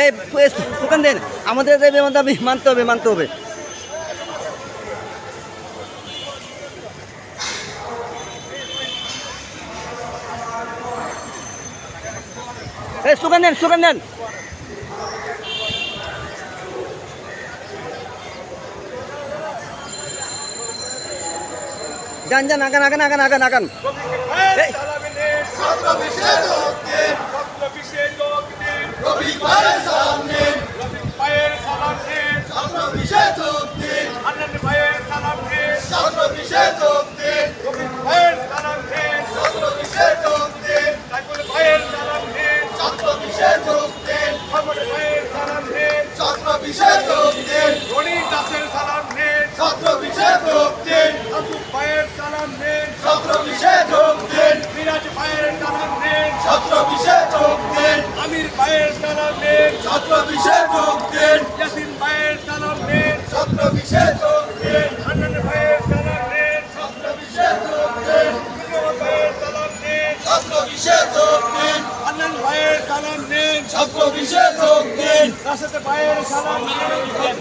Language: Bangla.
এই স্লোগান দেন, আমাদের দাবি মানতে হবে, মানতে হবে। এই স্লোগান দেন, স্লোগান দেন। যান যান, আগান আগান আগান আগান আগান। আমির ভাইয়ের সালাম নেন, ছাত্র বিশেষ যোগ দেন। ইয়াসিন ভাইয়ের সালাম নেন, ছাত্র বিশেষ যোগ দেন। হান্নান ভাইয়ের সালাম নেন, ছাত্র বিশেষ যোগ দেন। বিনোদ ভাইয়ের সালাম নেন, ছাত্র বিশেষ যোগ দেন। হান্নান ভাইয়ের সালাম নেন, ছাত্র বিশেষ যোগ দেন। রাশেদ ভাইয়ের সালাম নেন,